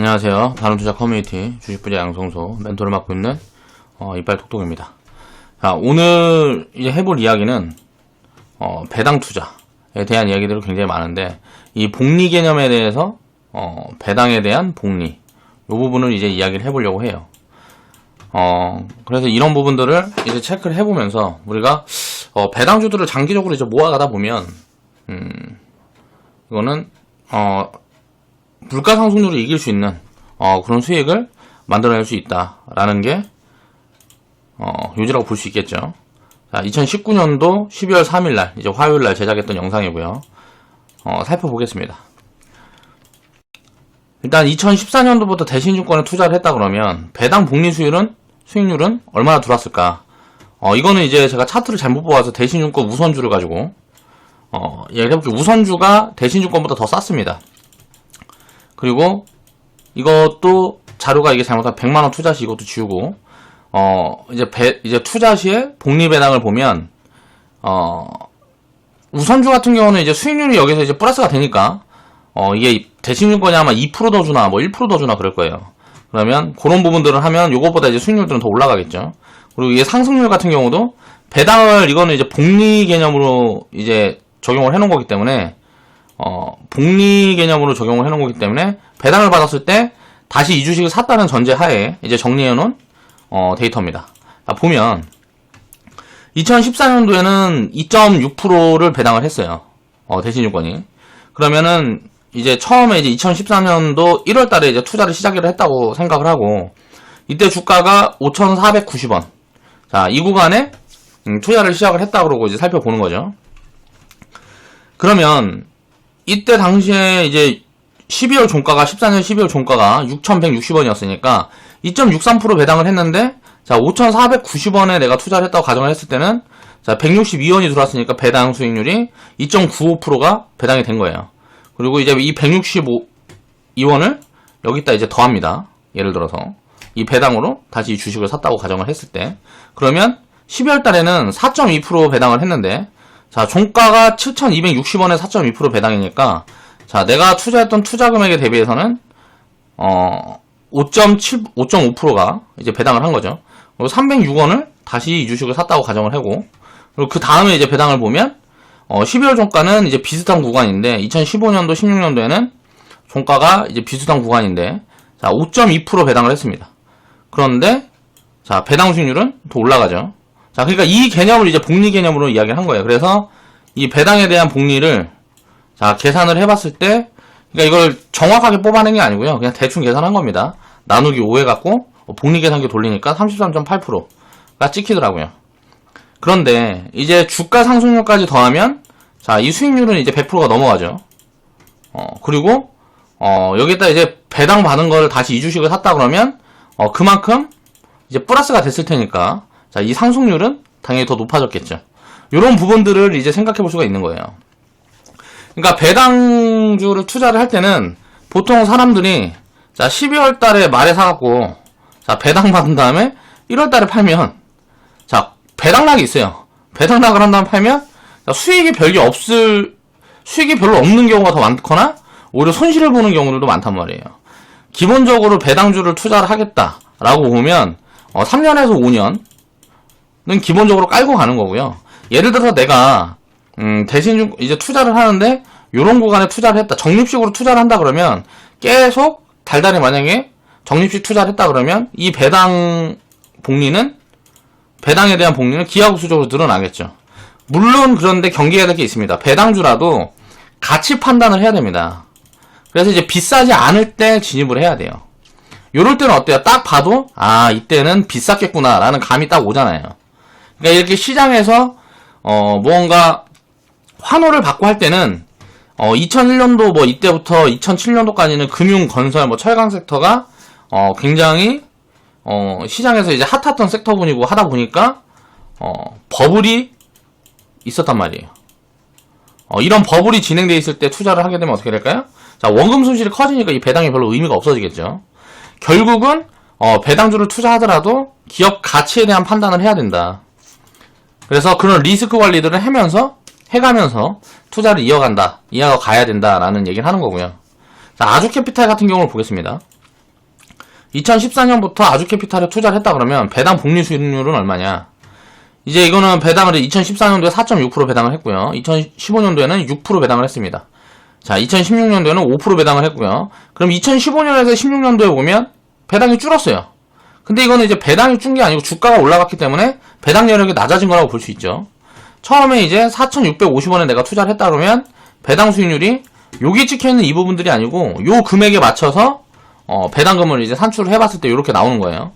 안녕하세요. 다른투자 커뮤니티 주식부자 양성소 멘토를 맡고 있는 이빨 톡톡입니다. 자, 오늘 이제 해볼 이야기는 배당 투자에 대한 이야기들이 굉장히 많은데, 이 복리 개념에 대해서 배당에 대한 복리, 이 부분을 이제 이야기를 해보려고 해요. 그래서 이런 부분들을 이제 체크를 해보면서 우리가 배당주들을 장기적으로 이제 모아가다 보면 이거는 물가 상승률을 이길 수 있는 그런 수익을 만들어낼 수 있다라는 게 요지라고 볼 수 있겠죠. 자, 2019년도 12월 3일날 이제 화요일날 제작했던 영상이고요. 살펴보겠습니다. 일단 2014년도부터 대신증권에 투자를 했다 그러면 배당 복리 수익률은 얼마나 들어왔을까? 이거는 이제 제가 차트를 잘못 뽑아서 대신증권 우선주를 가지고 얘기를 해볼게요. 우선주가 대신증권보다 더 쌌습니다. 그리고 이것도 자료가 이게 잘못하면 100만원 투자 시 이것도 지우고, 이제 투자 시에 복리 배당을 보면, 우선주 같은 경우는 이제 수익률이 여기서 이제 플러스가 되니까, 이게 대신증권이 아마 2% 더 주나, 1% 더 주나 그럴 거예요. 그러면 그런 부분들을 하면 요것보다 이제 수익률들은 더 올라가겠죠. 그리고 이게 상승률 같은 경우도 배당을 이거는 이제 복리 개념으로 이제 적용을 해놓은 거기 때문에, 복리 개념으로 적용을 해놓은 거기 때문에 배당을 받았을 때 다시 이 주식을 샀다는 전제 하에 이제 정리해놓은 데이터입니다. 자, 보면 2014년도에는 2.6%를 배당을 했어요. 대신증권이. 그러면은 이제 처음에 이제 2014년도 1월달에 이제 투자를 시작을 했다고 생각을 하고, 이때 주가가 5,490원. 자, 이 구간에 투자를 시작을 했다 그러고 이제 살펴보는 거죠. 그러면 이때 당시에 이제 12월 종가가 14년 12월 종가가 6,160원이었으니까 2.63% 배당을 했는데, 자, 5,490원에 내가 투자를 했다고 가정을 했을 때는, 자, 162원이 들어왔으니까 배당 수익률이 2.95%가 배당이 된 거예요. 그리고 이제 이 162원을 여기다 이제 더합니다. 예를 들어서 이 배당으로 다시 이 주식을 샀다고 가정을 했을 때, 그러면 12월 달에는 4.2% 배당을 했는데, 자, 종가가 7,260원에 4.2% 배당이니까, 자, 내가 투자했던 투자 금액에 대비해서는 5.5%가 이제 배당을 한 거죠. 그리고 306원을 다시 이 주식을 샀다고 가정을 하고, 그리고 그 다음에 이제 배당을 보면 12월 종가는 이제 비슷한 구간인데, 2015년도 16년도에는 종가가 이제 비슷한 구간인데, 자, 5.2% 배당을 했습니다. 그런데 자, 배당 수익률은 더 올라가죠. 자, 그러니까 이 개념을 이제 복리 개념으로 이야기를 한 거예요. 그래서 이 배당에 대한 복리를, 자, 계산을 해봤을 때, 그러니까 이걸 정확하게 뽑아낸 게 아니고요. 그냥 대충 계산한 겁니다. 나누기 5 해갖고 복리 계산기 돌리니까 33.8%가 찍히더라고요. 그런데 이제 주가 상승률까지 더하면, 자, 이 수익률은 이제 100%가 넘어가죠. 그리고 여기다 이제 배당 받은 걸 다시 이 주식을 샀다 그러면 그만큼 이제 플러스가 됐을 테니까, 자, 이 상승률은 당연히 더 높아졌겠죠. 이런 부분들을 이제 생각해 볼 수가 있는 거예요. 그러니까 배당주를 투자를 할 때는 보통 사람들이, 자, 12월 달에 말에 사갖고, 자, 배당 받은 다음에 1월 달에 팔면, 자, 배당락이 있어요. 배당락을 한 다음에 팔면, 자, 수익이 별로 없는 경우가 더 많거나, 오히려 손실을 보는 경우들도 많단 말이에요. 기본적으로 배당주를 투자를 하겠다라고 보면, 3년에서 5년은 기본적으로 깔고 가는 거고요. 예를 들어서 내가, 대신 이제 투자를 하는데, 요런 구간에 투자를 했다. 적립식으로 투자를 한다 그러면, 계속 달달이 만약에 적립식 투자를 했다 그러면, 이 배당에 대한 복리는 기하급수적으로 늘어나겠죠. 물론 그런데 경계해야 될 게 있습니다. 배당주라도 가치 판단을 해야 됩니다. 그래서 이제 비싸지 않을 때 진입을 해야 돼요. 요럴 때는 어때요? 딱 봐도, 아, 이때는 비쌌겠구나 라는 감이 딱 오잖아요. 그러니까 이렇게 시장에서 무언가 환호를 받고 할 때는 2001년도 뭐 이때부터 2007년도까지는 금융, 건설, 뭐 철강 섹터가 굉장히 시장에서 이제 핫했던 섹터분이고 하다 보니까 버블이 있었단 말이에요. 이런 버블이 진행돼 있을 때 투자를 하게 되면 어떻게 될까요? 자, 원금 손실이 커지니까 이 배당이 별로 의미가 없어지겠죠. 결국은 배당주를 투자하더라도 기업 가치에 대한 판단을 해야 된다. 그래서 그런 리스크 관리들을 해가면서 투자를 이어가야 된다라는 얘기를 하는 거고요. 자, 아주캐피탈 같은 경우를 보겠습니다. 2014년부터 아주캐피탈에 투자를 했다 그러면 배당 복리 수익률은 얼마냐? 이제 이거는 배당을 2014년도에 4.6% 배당을 했고요. 2015년도에는 6% 배당을 했습니다. 자, 2016년도에는 5% 배당을 했고요. 그럼 2015년에서 16년도에 보면 배당이 줄었어요. 근데 이거는 이제 배당이 준 게 아니고 주가가 올라갔기 때문에 배당 여력이 낮아진 거라고 볼 수 있죠. 처음에 이제 4,650원에 내가 투자를 했다 그러면 배당 수익률이 여기 찍혀있는 이 부분들이 아니고 요 금액에 맞춰서 배당금을 이제 산출을 해봤을 때 이렇게 나오는 거예요.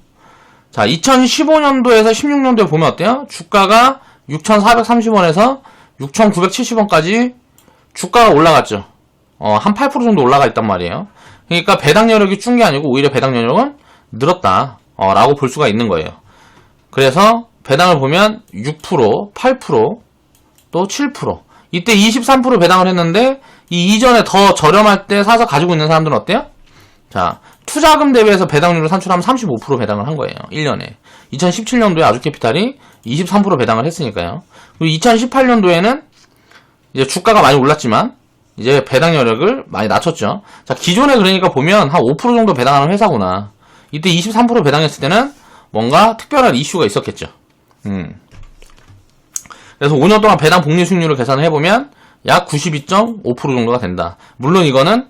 자, 2015년도에서 16년도에 보면 어때요? 주가가 6,430원에서 6,970원까지 주가가 올라갔죠. 한 8% 정도 올라가 있단 말이에요. 그러니까 배당 여력이 준 게 아니고 오히려 배당 여력은 늘었다. 라고 볼 수가 있는 거예요. 그래서 배당을 보면 6%, 8%, 또 7%. 이때 23% 배당을 했는데 이 이전에 더 저렴할 때 사서 가지고 있는 사람들은 어때요? 자, 투자금 대비해서 배당률을 산출하면 35% 배당을 한 거예요. 1년에. 2017년도에 아주캐피탈이 23% 배당을 했으니까요. 그리고 2018년도에는 이제 주가가 많이 올랐지만 이제 배당 여력을 많이 낮췄죠. 자, 기존에 그러니까 보면 한 5% 정도 배당하는 회사구나. 이때 23% 배당했을 때는 뭔가 특별한 이슈가 있었겠죠. 그래서 5년 동안 배당 복리 수익률을 계산을 해보면 약 92.5% 정도가 된다. 물론 이거는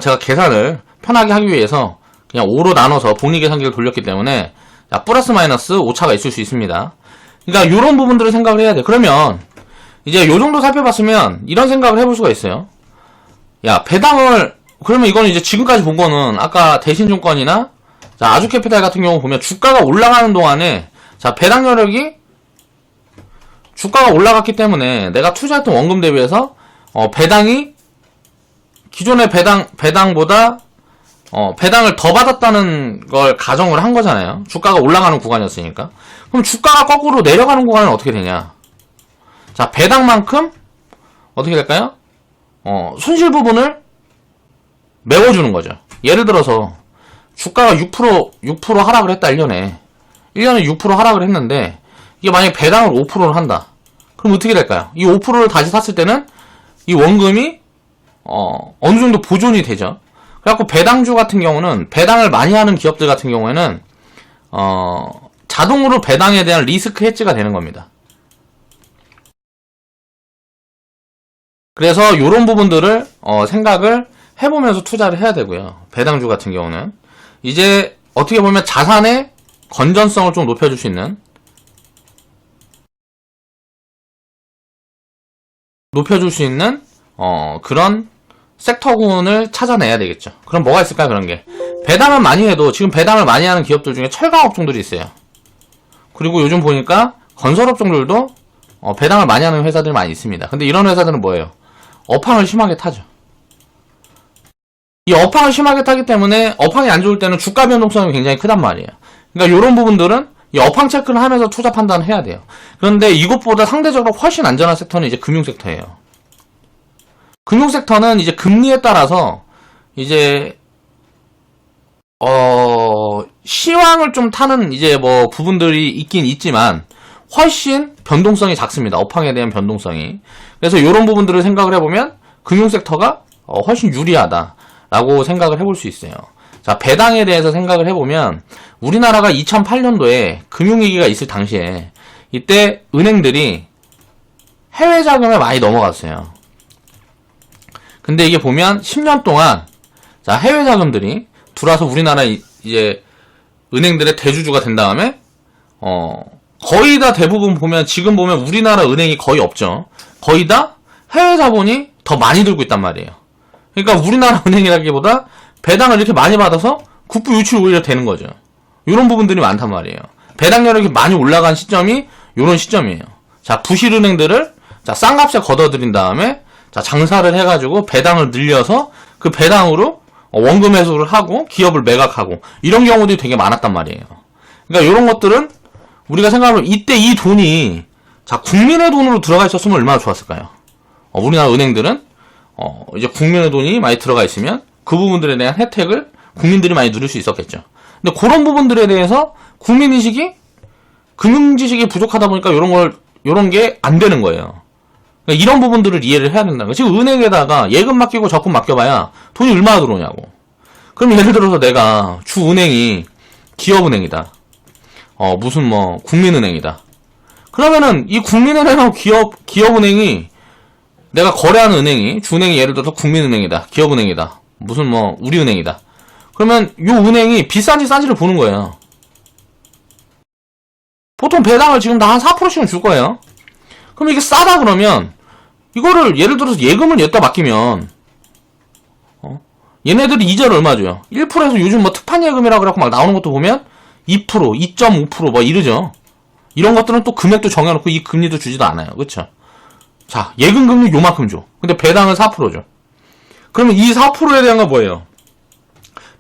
제가 계산을 편하게 하기 위해서 그냥 5로 나눠서 복리 계산기를 돌렸기 때문에 플러스 마이너스 오차가 있을 수 있습니다. 그러니까 이런 부분들을 생각을 해야 돼. 그러면 이제 요 정도 살펴봤으면 이런 생각을 해볼 수가 있어요. 야, 배당을 그러면 이거는 이제 지금까지 본 거는 아까 대신증권이나 자, 아주캐피탈 같은 경우 보면 주가가 올라가는 동안에 자, 배당 여력이 주가가 올라갔기 때문에 내가 투자했던 원금 대비해서 배당이 기존의 배당보다 배당을 더 받았다는 걸 가정을 한 거잖아요. 주가가 올라가는 구간이었으니까. 그럼 주가가 거꾸로 내려가는 구간은 어떻게 되냐? 자, 배당만큼 어떻게 될까요? 손실 부분을 메워주는 거죠. 예를 들어서 주가가 6% 하락을 했다 1년에 6% 하락을 했는데 이게 만약에 배당을 5%를 한다. 그럼 어떻게 될까요? 이 5%를 다시 샀을 때는 이 원금이 어느 정도 보존이 되죠. 그래갖고 배당주 같은 경우는 배당을 많이 하는 기업들 같은 경우에는 자동으로 배당에 대한 리스크 해지가 되는 겁니다. 그래서 이런 부분들을 생각을 해보면서 투자를 해야 되고요. 배당주 같은 경우는 이제 어떻게 보면 자산의 건전성을 좀 높여줄 수 있는 그런 섹터군을 찾아내야 되겠죠. 그럼 뭐가 있을까요? 그런 게 배당을 많이 해도 지금 배당을 많이 하는 기업들 중에 철강업종들이 있어요. 그리고 요즘 보니까 건설업종들도 배당을 많이 하는 회사들이 많이 있습니다. 근데 이런 회사들은 뭐예요? 업황을 심하게 타죠. 이 업황을 심하게 타기 때문에 업황이 안 좋을 때는 주가 변동성이 굉장히 크단 말이에요. 그러니까 이런 부분들은 이 업황 체크를 하면서 투자 판단을 해야 돼요. 그런데 이것보다 상대적으로 훨씬 안전한 섹터는 이제 금융섹터예요. 금융섹터는 이제 금리에 따라서 이제 시황을 좀 타는 이제 뭐 부분들이 있긴 있지만 훨씬 변동성이 작습니다. 업황에 대한 변동성이. 그래서 이런 부분들을 생각을 해보면 금융섹터가 훨씬 유리하다라고 생각을 해볼 수 있어요. 자, 배당에 대해서 생각을 해보면 우리나라가 2008년도에 금융위기가 있을 당시에 이때 은행들이 해외 자금에 많이 넘어갔어요. 근데 이게 보면 10년 동안 자, 해외 자금들이 들어와서 우리나라 이제 은행들의 대주주가 된 다음에 거의 다 대부분 보면 지금 보면 우리나라 은행이 거의 없죠. 거의 다 해외 자본이 더 많이 들고 있단 말이에요. 그러니까 우리나라 은행이라기보다 배당을 이렇게 많이 받아서 국부 유출이 오히려 되는 거죠. 이런 부분들이 많단 말이에요. 배당 여력이 많이 올라간 시점이 이런 시점이에요. 자, 부실은행들을 자, 싼 값에 걷어들인 다음에 자, 장사를 해가지고 배당을 늘려서 그 배당으로 원금 회수를 하고 기업을 매각하고 이런 경우들이 되게 많았단 말이에요. 그러니까 이런 것들은 우리가 생각하면 이때 이 돈이 자, 국민의 돈으로 들어가 있었으면 얼마나 좋았을까요? 우리나라 은행들은 이제 국민의 돈이 많이 들어가 있으면 그 부분들에 대한 혜택을 국민들이 많이 누릴 수 있었겠죠. 근데 그런 부분들에 대해서 국민의식이 금융지식이 부족하다 보니까 이런 게 안 되는 거예요. 그러니까 이런 부분들을 이해를 해야 된다는 거예요. 지금 은행에다가 예금 맡기고 적금 맡겨봐야 돈이 얼마나 들어오냐고. 그럼 예를 들어서 내가 주은행이 기업은행이다. 무슨 뭐 국민은행이다. 그러면은 이 국민은행하고 기업은행이 내가 거래하는 은행이 주은행이 예를 들어서 국민은행이다. 기업은행이다. 무슨 뭐 우리은행이다. 그러면 요 은행이 비싼지 싼지를 보는 거예요. 보통 배당을 지금 다 한 4%씩은 줄 거예요. 그럼 이게 싸다 그러면 이거를 예를 들어서 예금을 여기다 맡기면 얘네들이 이자를 얼마 줘요? 1%에서 요즘 뭐 특판 예금이라 그래갖고 막 나오는 것도 보면 2%, 2.5% 뭐 이러죠. 이런 것들은 또 금액도 정해놓고 이 금리도 주지도 않아요. 그쵸? 자, 예금 금리 요만큼 줘. 근데 배당은 4% 줘. 그러면 이 4%에 대한 건 뭐예요?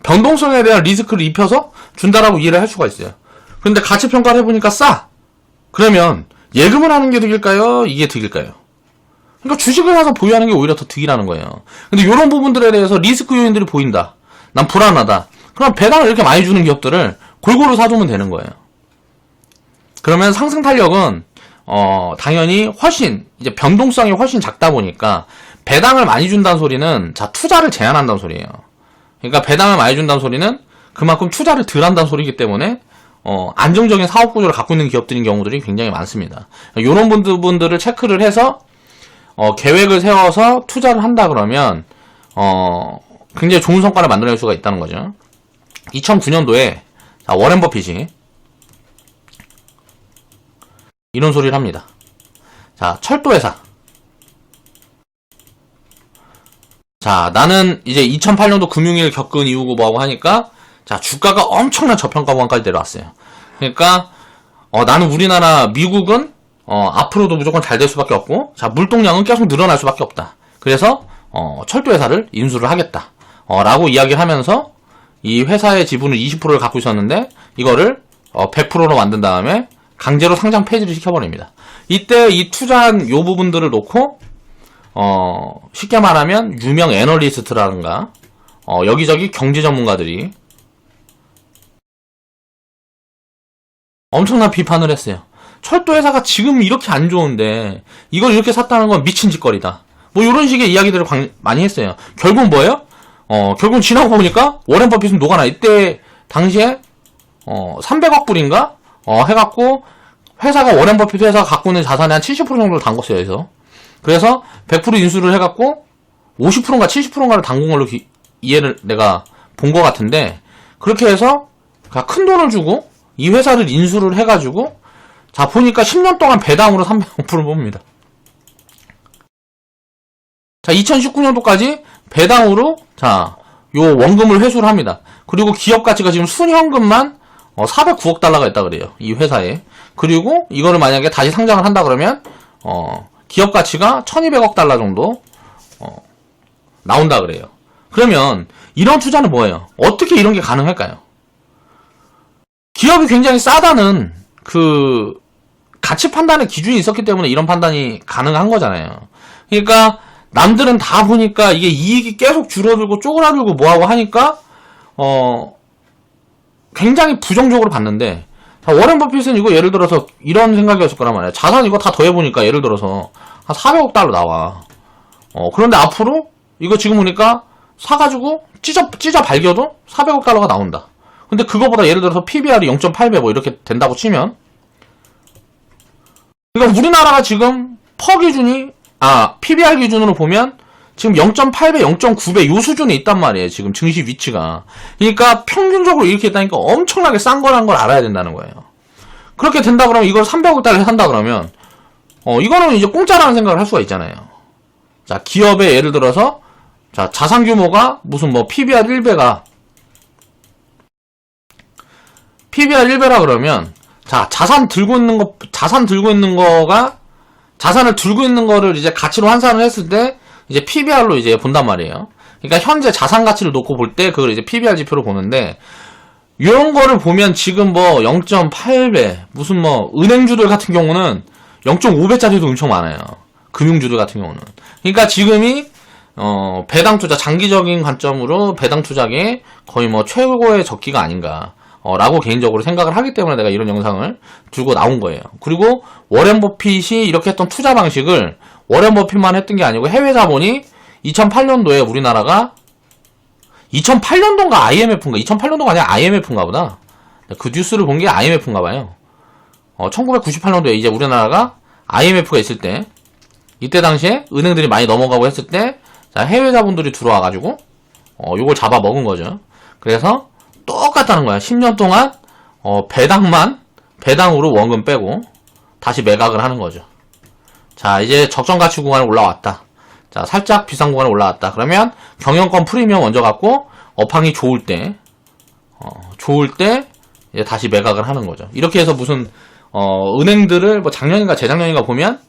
변동성에 대한 리스크를 입혀서 준다라고 이해를 할 수가 있어요. 그런데 가치평가를 해보니까 싸. 그러면 예금을 하는 게 득일까요? 이게 득일까요? 그러니까 주식을 사서 보유하는 게 오히려 더 득이라는 거예요. 근데 이런 부분들에 대해서 리스크 요인들이 보인다. 난 불안하다. 그럼 배당을 이렇게 많이 주는 기업들을 골고루 사두면 되는 거예요. 그러면 상승 탄력은 당연히 훨씬 이제 변동성이 훨씬 작다 보니까 배당을 많이 준다는 소리는 자 투자를 제한한다는 소리예요. 그러니까 배당을 많이 준다는 소리는 그만큼 투자를 덜 한다는 소리이기 때문에 안정적인 사업 구조를 갖고 있는 기업들인 경우들이 굉장히 많습니다. 이런 분들을 체크를 해서 계획을 세워서 투자를 한다 그러면 굉장히 좋은 성과를 만들어낼 수가 있다는 거죠. 2009년도에 워렌 버핏이 이런 소리를 합니다. 자, 철도회사. 자, 나는 이제 2008년도 금융위기를 겪은 이후고 뭐하고 하니까 자, 주가가 엄청난 저평가 구간까지 내려왔어요. 그러니까 나는 우리나라 미국은 앞으로도 무조건 잘 될 수밖에 없고 자, 물동량은 계속 늘어날 수밖에 없다. 그래서 철도회사를 인수를 하겠다. 라고 이야기를 하면서 이 회사의 지분을 20%를 갖고 있었는데 이거를 100%로 만든 다음에 강제로 상장 폐지를 시켜버립니다. 이때 이 투자한 요 부분들을 놓고 쉽게 말하면 유명 애널리스트라든가 여기저기 경제 전문가들이 엄청난 비판을 했어요. 철도회사가 지금 이렇게 안 좋은데 이걸 이렇게 샀다는 건 미친 짓거리다. 뭐 이런 식의 이야기들을 많이 했어요. 결국은 뭐예요? 결국은 지나고 보니까 워렌 버핏은 녹아나. 이때 당시에 300억 불인가 해갖고 회사가 워렌 버핏 회사가 갖고 있는 자산의 한 70% 정도를 담궜어요. 그래서 100% 인수를 해갖고 50%인가 70%인가를 담근 걸로 이해를 내가 본 것 같은데 그렇게 해서 큰 돈을 주고 이 회사를 인수를 해가지고 자 보니까 10년 동안 배당으로 300%를 뽑습니다. 자 2019년도까지 배당으로 자 요 원금을 회수를 합니다. 그리고 기업 가치가 지금 순현금만 409억 달러가 있다 그래요. 이 회사에. 그리고 이거를 만약에 다시 상장을 한다 그러면 기업 가치가 1200억 달러 정도 나온다 그래요. 그러면 이런 투자는 뭐예요? 어떻게 이런 게 가능할까요? 기업이 굉장히 싸다는 그 가치 판단의 기준이 있었기 때문에 이런 판단이 가능한 거잖아요. 그러니까 남들은 다 보니까 이게 이익이 계속 줄어들고 쪼그라들고 뭐하고 하니까 굉장히 부정적으로 봤는데 자, 워렌 버핏은 이거 예를 들어서 이런 생각이었을 거란 말이야. 자산 이거 다 더해보니까 예를 들어서 한 400억 달러 나와. 그런데 앞으로 이거 지금 보니까 사가지고 찢어 발겨도 400억 달러가 나온다. 근데 그거보다 예를 들어서 PBR이 0.8배 뭐 이렇게 된다고 치면 그러니까 우리나라가 지금 기준이 PBR 기준으로 보면 지금 0.8배, 0.9배 요 수준에 있단 말이에요. 지금 증시 위치가. 그러니까 평균적으로 이렇게 있다니까 엄청나게 싼 거라는 걸 알아야 된다는 거예요. 그렇게 된다 그러면 이걸 300억 달러에 산다 그러면 이거는 이제 공짜라는 생각을 할 수가 있잖아요. 자, 기업의 예를 들어서 자, 자산 규모가 무슨 뭐 PBR 1배가 PBR 1배라 그러면 자, 자산을 들고 있는 거를 이제 가치로 환산을 했을 때 이제 PBR로 이제 본단 말이에요. 그러니까 현재 자산 가치를 놓고 볼 때 그걸 이제 PBR 지표로 보는데 이런 거를 보면 지금 뭐 0.8배 무슨 뭐 은행주들 같은 경우는 0.5배짜리도 엄청 많아요. 금융주들 같은 경우는. 그러니까 지금이 배당 투자 장기적인 관점으로 배당 투자에 거의 뭐 최고의 적기가 아닌가. 라고 개인적으로 생각을 하기 때문에 내가 이런 영상을 들고 나온 거예요. 그리고 워렌 버핏이 이렇게 했던 투자 방식을 워렌 버핏만 했던 게 아니고 해외 자본이 2008년도에 우리나라가 2008년도인가 IMF인가? 2008년도가 아니라 IMF인가 보다. 그 뉴스를 본 게 IMF인가 봐요. 1998년도에 이제 우리나라가 IMF가 있을 때, 이때 당시에 은행들이 많이 넘어가고 했을 때, 자, 해외 자본들이 들어와가지고, 요걸 잡아먹은 거죠. 그래서 똑같다는 거야. 10년 동안, 배당으로 원금 빼고, 다시 매각을 하는 거죠. 자, 이제 적정 가치 구간에 올라왔다. 자, 살짝 비싼 구간에 올라왔다. 그러면 경영권 프리미엄 먼저 갖고 업황이 좋을 때 이제 다시 매각을 하는 거죠. 이렇게 해서 무슨 은행들을 뭐 작년인가 재작년인가 보면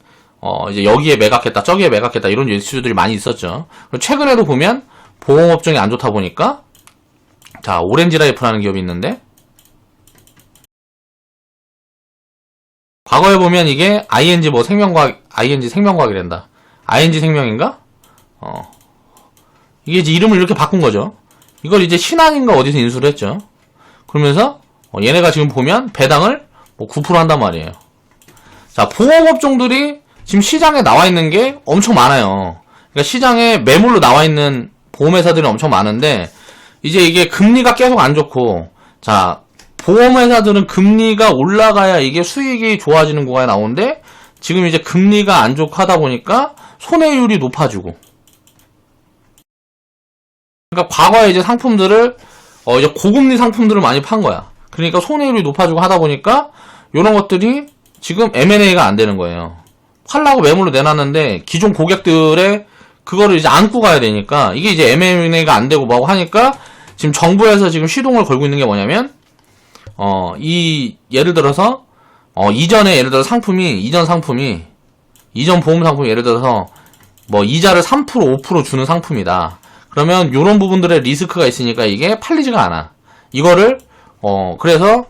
이제 여기에 매각했다, 저기에 매각했다 이런 뉴스들이 많이 있었죠. 그리고 최근에도 보면 보험업종이 안 좋다 보니까 자, 오렌지라이프라는 기업이 있는데 과거에 보면 이게 ING 뭐 ING 생명과학이란다. ING 생명인가? 이게 이제 이름을 이렇게 바꾼 거죠. 이걸 이제 신한인가 어디서 인수를 했죠. 그러면서 얘네가 지금 보면 배당을 뭐 9% 한단 말이에요. 자, 보험업종들이 지금 시장에 나와 있는 게 엄청 많아요. 그러니까 시장에 매물로 나와 있는 보험회사들이 엄청 많은데 이제 이게 금리가 계속 안 좋고 자, 보험회사들은 금리가 올라가야 이게 수익이 좋아지는 구간에 나오는데 지금 이제 금리가 안 좋고 하다 보니까 손해율이 높아지고 그러니까 과거에 이제 상품들을 이제 고금리 상품들을 많이 판 거야. 그러니까 손해율이 높아지고 하다 보니까 이런 것들이 지금 M&A가 안 되는 거예요. 팔라고 매물로 내놨는데 기존 고객들의 그거를 이제 안고 가야 되니까 이게 이제 M&A가 안 되고 뭐하고 하니까 지금 정부에서 지금 시동을 걸고 있는 게 뭐냐면 예를 들어서 이전에 예를 들어 이전 보험 상품이 예를 들어서 뭐 이자를 3% 5% 주는 상품이다. 그러면 요런 부분들의 리스크가 있으니까 이게 팔리지가 않아. 이거를 그래서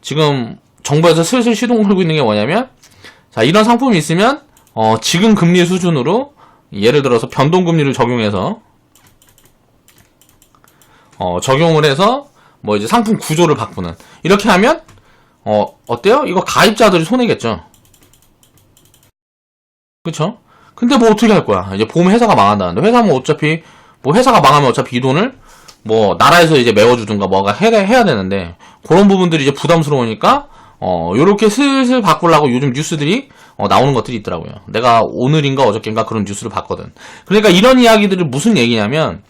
지금 정부에서 슬슬 시동 걸고 있는 게 뭐냐면 자, 이런 상품이 있으면 지금 금리 수준으로 예를 들어서 변동금리를 적용해서 적용을 해서 뭐 이제 상품 구조를 바꾸는 이렇게 하면 어때요? 이거 가입자들이 손해겠죠. 그쵸? 근데 뭐 어떻게 할 거야? 이제 보험 회사가 망한다는데 회사는 어차피 뭐 회사가 망하면 어차피 이 돈을 뭐 나라에서 이제 메워주든가 뭐가 해야 되는데 그런 부분들이 이제 부담스러우니까 요렇게 슬슬 바꾸려고 요즘 뉴스들이 나오는 것들이 있더라고요. 내가 오늘인가 어저께인가 그런 뉴스를 봤거든. 그러니까 이런 이야기들이 무슨 얘기냐면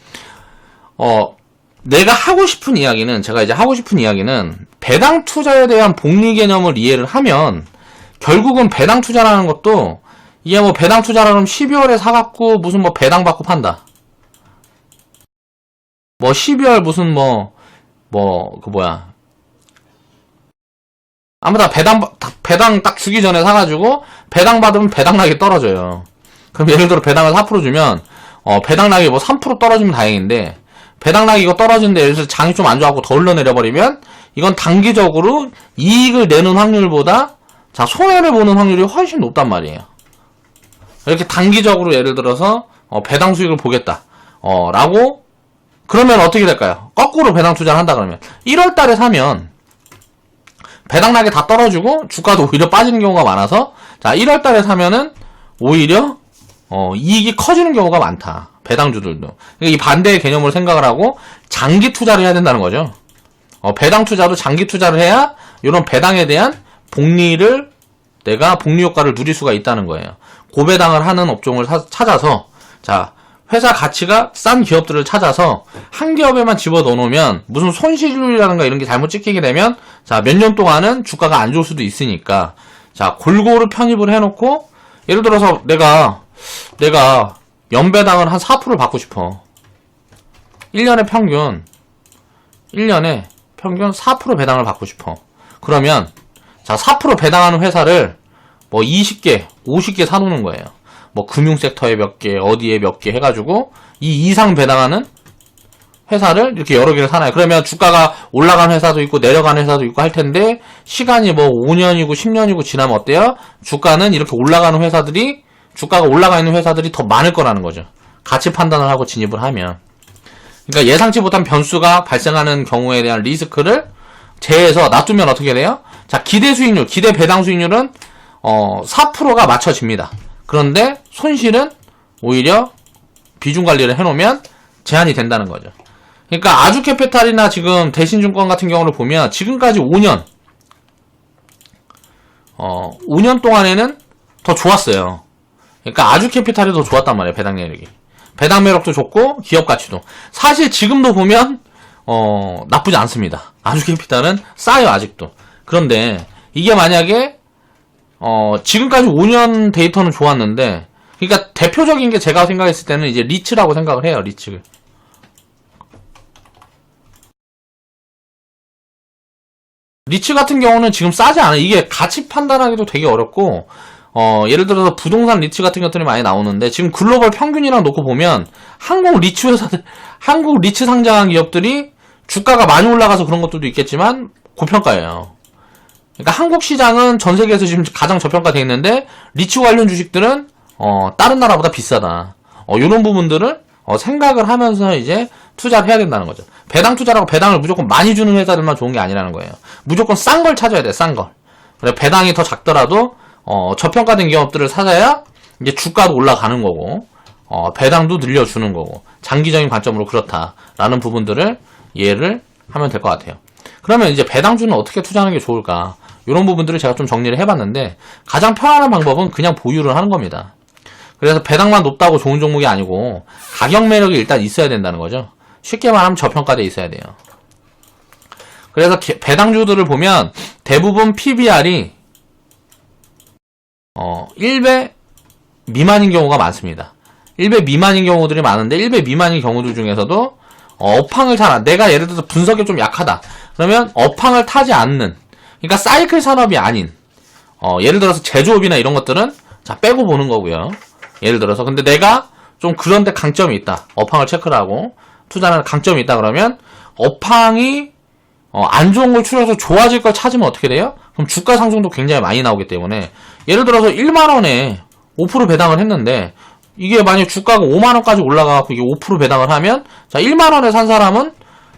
내가 제가 이제 하고 싶은 이야기는 배당 투자에 대한 복리 개념을 이해를 하면 결국은 배당 투자라는 것도 이게 뭐 배당 투자라면 12월에 사갖고 무슨 뭐 배당 받고 판다. 뭐 12월 무슨 아무튼 배당 딱 주기 전에 사가지고 배당 받으면 배당락이 떨어져요. 그럼 예를 들어 배당을 4% 주면 배당락이 뭐 3% 떨어지면 다행인데 배당락이 이거 떨어지는데 예를 들어서 장이 좀 안 좋아갖고 더 흘러내려버리면 이건 단기적으로 이익을 내는 확률보다 자, 손해를 보는 확률이 훨씬 높단 말이에요. 이렇게 단기적으로 예를 들어서 배당 수익을 보겠다. 라고 그러면 어떻게 될까요? 거꾸로 배당 투자를 한다 그러면 1월 달에 사면 배당락이 다 떨어지고 주가도 오히려 빠지는 경우가 많아서 자, 1월 달에 사면은 오히려 이익이 커지는 경우가 많다. 배당주들도. 그러니까 이 반대의 개념으로 생각을 하고 장기 투자를 해야 된다는 거죠. 배당 투자도 장기 투자를 해야 이런 배당에 대한 복리를 내가 복리 효과를 누릴 수가 있다는 거예요. 고배당을 하는 업종을 찾아서 자, 회사 가치가 싼 기업들을 찾아서 한 기업에만 집어넣어 놓으면 무슨 손실률이라든가 이런 게 잘못 찍히게 되면 자, 몇 년 동안은 주가가 안 좋을 수도 있으니까 자, 골고루 편입을 해놓고 예를 들어서 내가 연배당을 한 4% 받고 싶어. 1년에 평균 4% 배당을 받고 싶어. 그러면 자, 4% 배당하는 회사를 뭐 20개, 50개 사놓는 거예요. 뭐 금융섹터에 몇 개, 어디에 몇 개 해가지고 이 이상 배당하는 회사를 이렇게 여러 개를 사놔요. 그러면 주가가 올라간 회사도 있고 내려간 회사도 있고 할 텐데 시간이 뭐 5년이고 10년이고 지나면 어때요? 주가는 이렇게 올라가는 회사들이 주가가 올라가 있는 회사들이 더 많을 거라는 거죠. 가치 판단을 하고 진입을 하면. 그러니까 예상치 못한 변수가 발생하는 경우에 대한 리스크를 제해서 놔두면 어떻게 돼요? 자, 기대 배당 수익률은 4%가 맞춰집니다. 그런데 손실은 오히려 비중 관리를 해놓으면 제한이 된다는 거죠. 그러니까 아주캐피탈이나 지금 대신증권 같은 경우를 보면 지금까지 5년 동안에는 더 좋았어요. 그러니까 아주캐피탈이 더 좋았단 말이에요. 배당 내역이. 배당 매력도 좋고 기업 가치도. 사실 지금도 보면 나쁘지 않습니다. 아주캐피탈은 싸요 아직도. 그런데 이게 만약에 지금까지 5년 데이터는 좋았는데, 그러니까 대표적인 게 제가 생각했을 때는 이제 리츠라고 생각을 해요. 리츠. 리츠 같은 경우는 지금 싸지 않아요. 이게 가치 판단하기도 되게 어렵고, 예를 들어서 부동산 리츠 같은 것들이 많이 나오는데, 지금 글로벌 평균이랑 놓고 보면, 한국 리츠 상장한 기업들이 주가가 많이 올라가서 그런 것들도 있겠지만, 고평가예요. 그러니까 한국 시장은 전 세계에서 지금 가장 저평가되어 있는데, 리츠 관련 주식들은, 다른 나라보다 비싸다. 요런 부분들을, 생각을 하면서 이제 투자를 해야 된다는 거죠. 배당 투자라고 배당을 무조건 많이 주는 회사들만 좋은 게 아니라는 거예요. 무조건 싼 걸 찾아야 돼, 싼 걸. 그래, 배당이 더 작더라도, 저평가된 기업들을 찾아야 이제 주가도 올라가는 거고, 배당도 늘려주는 거고, 장기적인 관점으로 그렇다라는 부분들을 이해를 하면 될 것 같아요. 그러면 이제 배당주는 어떻게 투자하는 게 좋을까? 이런 부분들을 제가 좀 정리를 해봤는데, 가장 편안한 방법은 그냥 보유를 하는 겁니다. 그래서 배당만 높다고 좋은 종목이 아니고, 가격 매력이 일단 있어야 된다는 거죠. 쉽게 말하면 저평가돼 있어야 돼요. 그래서 배당주들을 보면 대부분 PBR이 1배 미만인 경우가 많습니다. 1배 미만인 경우들이 많은데 1배 미만인 경우들 중에서도 업황을 내가 예를 들어서 분석이 좀 약하다. 그러면 업황을 타지 않는, 그러니까 사이클 산업이 아닌, 예를 들어서 제조업이나 이런 것들은 자 빼고 보는 거고요. 예를 들어서 근데 내가 좀 그런데 강점이 있다. 업황을 체크를 하고 투자하는 강점이 있다 그러면 업황이 안 좋은 걸 추려서 좋아질 걸 찾으면 어떻게 돼요? 그럼 주가 상승도 굉장히 많이 나오기 때문에 예를 들어서 1만원에 5% 배당을 했는데 이게 만약 주가가 5만원까지 올라가고 이게 5% 배당을 하면 자 1만원에 산 사람은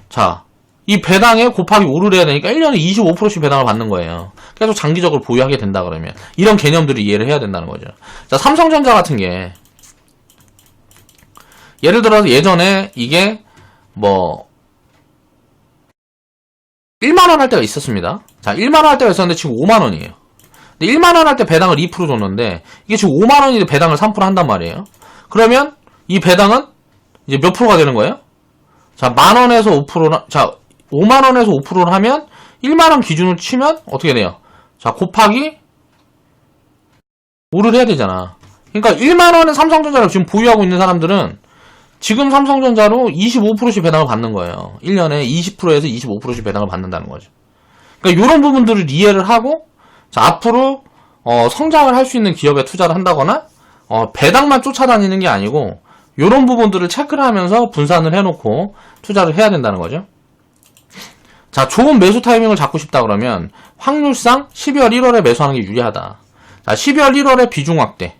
자 이 배당에 곱하기 5를 해야 되니까 1년에 25%씩 배당을 받는 거예요. 계속 장기적으로 보유하게 된다 그러면 이런 개념들을 이해를 해야 된다는 거죠. 자 삼성전자 같은 게 예를 들어서 예전에 이게 뭐 1만원 할 때가 있었습니다. 자 1만원 할 때가 있었는데 지금 5만원이에요. 근데 1만원 할 때 배당을 2% 줬는데 이게 지금 5만원인데 배당을 3% 한단 말이에요. 그러면 이 배당은 이제 몇 프로가 되는 거예요? 자 만원에서 5%나 자 5만원에서 5%를 하면 1만원 기준으로 치면 어떻게 돼요? 자 곱하기 5를 해야 되잖아. 그러니까 1만원의 삼성전자를 지금 보유하고 있는 사람들은 지금 삼성전자로 25%씩 배당을 받는 거예요. 1년에 20%에서 25%씩 배당을 받는다는 거죠. 그러니까 이런 부분들을 이해를 하고 자 앞으로 성장을 할 수 있는 기업에 투자를 한다거나 배당만 쫓아다니는 게 아니고 이런 부분들을 체크를 하면서 분산을 해놓고 투자를 해야 된다는 거죠. 자 좋은 매수 타이밍을 잡고 싶다 그러면 확률상 12월 1월에 매수하는 게 유리하다. 자 12월 1월에 비중 확대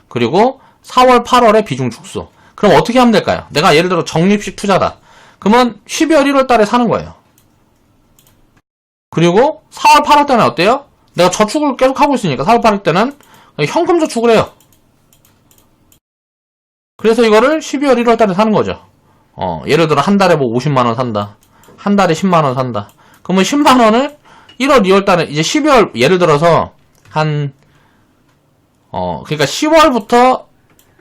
그리고 4월 8월에 비중 축소. 그럼 어떻게 하면 될까요? 내가 예를 들어 적립식 투자다. 그러면 12월 1월 달에 사는 거예요. 그리고 4월 8월 때는 어때요? 내가 저축을 계속 하고 있으니까 4월 8월 때는 현금 저축을 해요. 그래서 이거를 12월 1월 달에 사는 거죠. 예를 들어 한 달에 뭐 50만원 산다. 한 달에 10만원 산다. 그러면 10만원을 1월 2월 달에 이제 12월 예를 들어서 그러니까 10월부터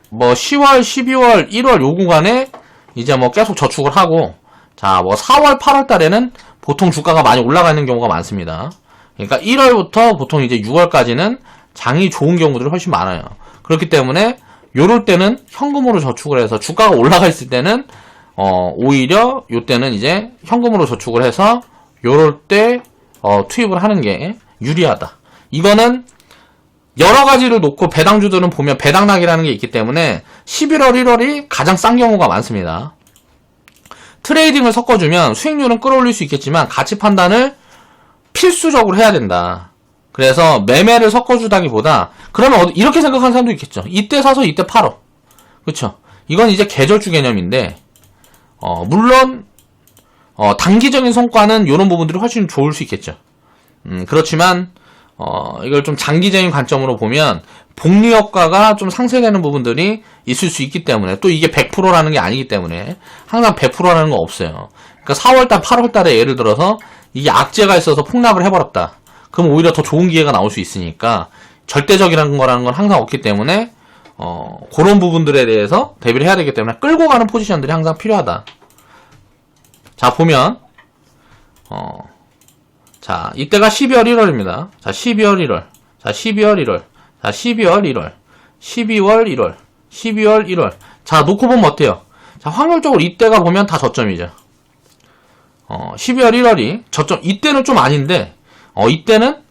뭐 10월, 12월, 1월 요 구간에 이제 뭐 계속 저축을 하고 자 뭐 4월, 8월 달에는 보통 주가가 많이 올라가는 경우가 많습니다. 그러니까 1월부터 보통 이제 6월까지는 장이 좋은 경우들이 훨씬 많아요. 그렇기 때문에 요럴 때는 현금으로 저축을 해서 주가가 올라가 있을 때는 오히려 요 때는 이제 현금으로 저축을 해서 요럴 때 투입을 하는 게 유리하다. 이거는 여러 가지를 놓고 배당주들은 보면 배당락이라는 게 있기 때문에 11월, 1월이 가장 싼 경우가 많습니다. 트레이딩을 섞어주면 수익률은 끌어올릴 수 있겠지만 가치 판단을 필수적으로 해야 된다. 그래서 매매를 섞어주다기보다 그러면 이렇게 생각하는 사람도 있겠죠. 이때 사서 이때 팔어. 그쵸? 이건 이제 계절주 개념인데 물론 단기적인 성과는 이런 부분들이 훨씬 좋을 수 있겠죠. 그렇지만 이걸 좀 장기적인 관점으로 보면 복리 효과가 좀 상쇄되는 부분들이 있을 수 있기 때문에, 또 이게 100%라는 게 아니기 때문에 항상 100%라는 거 없어요. 그러니까 4월달, 8월달에 예를 들어서 이게 악재가 있어서 폭락을 해버렸다. 그럼 오히려 더 좋은 기회가 나올 수 있으니까 절대적이라는 거라는 건 항상 없기 때문에 그런 부분들에 대해서 대비를 해야 되기 때문에 끌고 가는 포지션들이 항상 필요하다. 자, 보면 자, 이때가 12월 1월입니다. 자, 12월 1월. 자, 12월 1월. 자, 12월 1월. 12월 1월. 12월 1월. 자, 놓고 보면 어때요? 자, 확률적으로 이때가 보면 다 저점이죠. 12월 1월이 저점, 이때는 좀 아닌데, 이때는,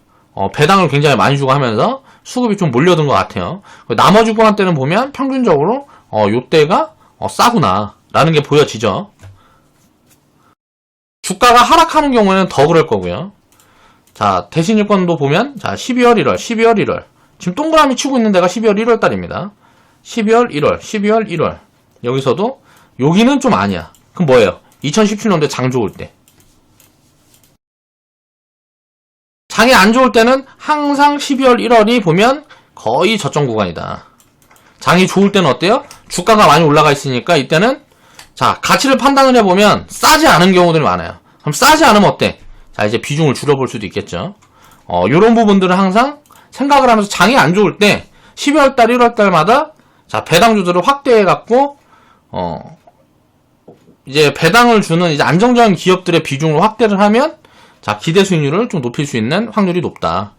배당을 굉장히 많이 주고 하면서 수급이 좀 몰려든 것 같아요. 나머지 구간 때는 보면 평균적으로, 요때가, 싸구나. 라는 게 보여지죠. 주가가 하락하는 경우에는 더 그럴 거고요. 자, 대신일권도 보면, 자, 12월 1월, 12월 1월. 지금 동그라미 치고 있는 데가 12월 1월 달입니다. 12월 1월, 12월 1월. 여기서도, 여기는 좀 아니야. 그럼 뭐예요? 2017년도에 장 좋을 때. 장이 안 좋을 때는 항상 12월 1월이 보면 거의 저점 구간이다. 장이 좋을 때는 어때요? 주가가 많이 올라가 있으니까 이때는, 자, 가치를 판단을 해보면 싸지 않은 경우들이 많아요. 그럼 싸지 않으면 어때? 자, 이제 비중을 줄여볼 수도 있겠죠. 요런 부분들을 항상 생각을 하면서 장이 안 좋을 때 12월달, 1월달마다 자, 배당주들을 확대해갖고 이제 배당을 주는 이제 안정적인 기업들의 비중을 확대를 하면 자, 기대 수익률을 좀 높일 수 있는 확률이 높다.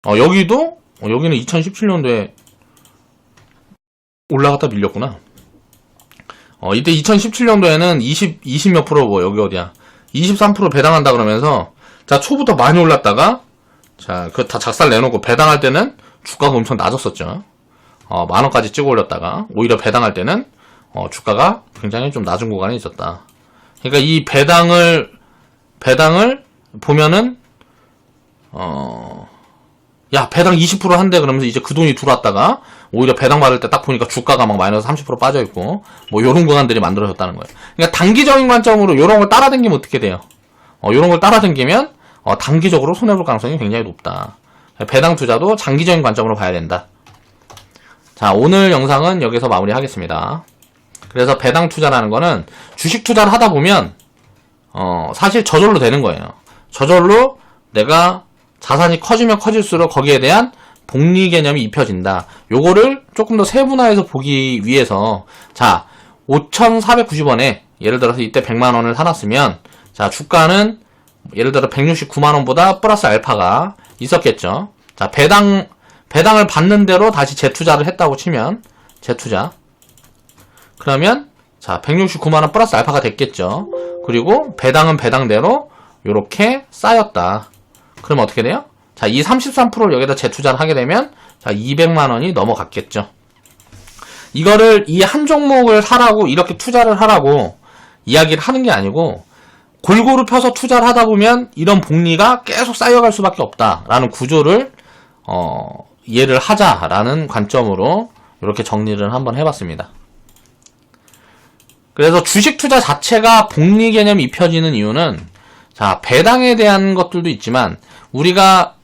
여기도 여기는 2017년도에 올라갔다 밀렸구나. 이때 2017년도에는 20 몇 프로, 여기 어디야? 23% 배당한다 그러면서, 자, 초부터 많이 올랐다가, 자, 그거 다 작살 내놓고 배당할 때는 주가가 엄청 낮았었죠. 10,000원까지 찍어 올렸다가, 오히려 배당할 때는, 주가가 굉장히 좀 낮은 구간에 있었다. 그러니까 이 배당을 보면은, 야, 배당 20% 한대 그러면서 이제 그 돈이 들어왔다가, 오히려 배당 받을 때 딱 보니까 주가가 막 마이너스 30% 빠져있고, 뭐, 요런 구간들이 만들어졌다는 거예요. 그러니까 단기적인 관점으로 요런 걸 따라다니면 어떻게 돼요? 요런 걸 따라다니면, 단기적으로 손해볼 가능성이 굉장히 높다. 배당 투자도 장기적인 관점으로 봐야 된다. 자, 오늘 영상은 여기서 마무리하겠습니다. 그래서 배당 투자라는 거는 주식 투자를 하다 보면, 사실 저절로 되는 거예요. 저절로 내가 자산이 커지면 커질수록 거기에 대한 복리 개념이 입혀진다. 요거를 조금 더 세분화해서 보기 위해서, 자, 5,490원에 예를 들어서 이때 100만원을 사놨으면, 자, 주가는 예를 들어 169만원보다 플러스 알파가 있었겠죠. 자, 배당을 받는 대로 다시 재투자를 했다고 치면, 재투자. 그러면, 자, 169만원 플러스 알파가 됐겠죠. 그리고 배당은 배당대로 요렇게 쌓였다. 그럼 어떻게 돼요? 자, 이 33%를 여기다 재투자를 하게 되면, 자, 200만원이 넘어갔겠죠. 이거를 이 한 종목을 사라고, 이렇게 투자를 하라고 이야기를 하는 게 아니고, 골고루 펴서 투자를 하다 보면 이런 복리가 계속 쌓여갈 수밖에 없다라는 구조를, 이해를 하자라는 관점으로 이렇게 정리를 한번 해봤습니다. 그래서 주식 투자 자체가 복리 개념이 입혀지는 이유는, 자, 배당에 대한 것들도 있지만, 우리가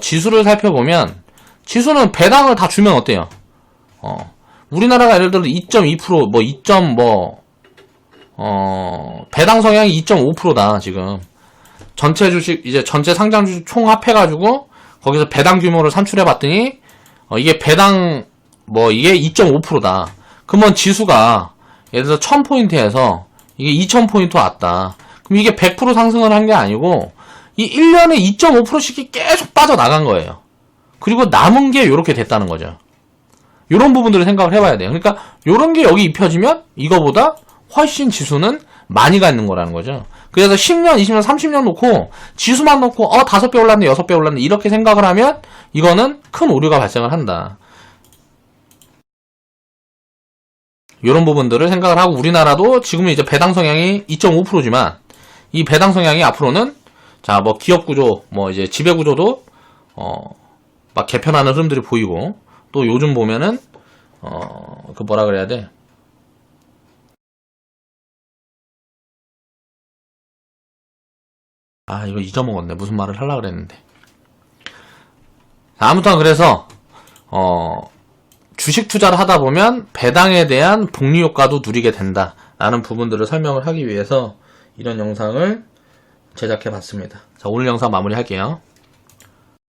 지수를 살펴보면, 지수는 배당을 다 주면 어때요? 우리나라가 예를 들어 2.2%, 배당 성향이 2.5%다, 지금. 전체 주식, 이제 전체 상장 주식 총 합해가지고, 거기서 배당 규모를 산출해봤더니, 이게 배당, 이게 2.5%다. 그러면 지수가, 예를 들어 1000포인트에서, 이게 2000포인트 왔다. 그럼 이게 100% 상승을 한 게 아니고, 이 1년에 2.5%씩이 계속 빠져나간 거예요. 그리고 남은 게 요렇게 됐다는 거죠. 요런 부분들을 생각을 해봐야 돼요. 그러니까 요런 게 여기 입혀지면 이거보다 훨씬 지수는 많이 가 있는 거라는 거죠. 그래서 10년, 20년, 30년 놓고 지수만 놓고 5배 올랐네, 6배 올랐네 이렇게 생각을 하면 이거는 큰 오류가 발생을 한다. 요런 부분들을 생각을 하고, 우리나라도 지금은 이제 배당 성향이 2.5%지만 이 배당 성향이 앞으로는, 자, 기업 구조, 이제 지배 구조도, 막 개편하는 흐름들이 보이고, 또 요즘 보면은, 뭐라 그래야 돼? 아, 이거 잊어먹었네. 무슨 말을 하려고 그랬는데. 아무튼 그래서 주식 투자를 하다 보면 배당에 대한 복리 효과도 누리게 된다라는 부분들을 설명을 하기 위해서 이런 영상을 제작해 봤습니다. 자, 오늘 영상 마무리할게요.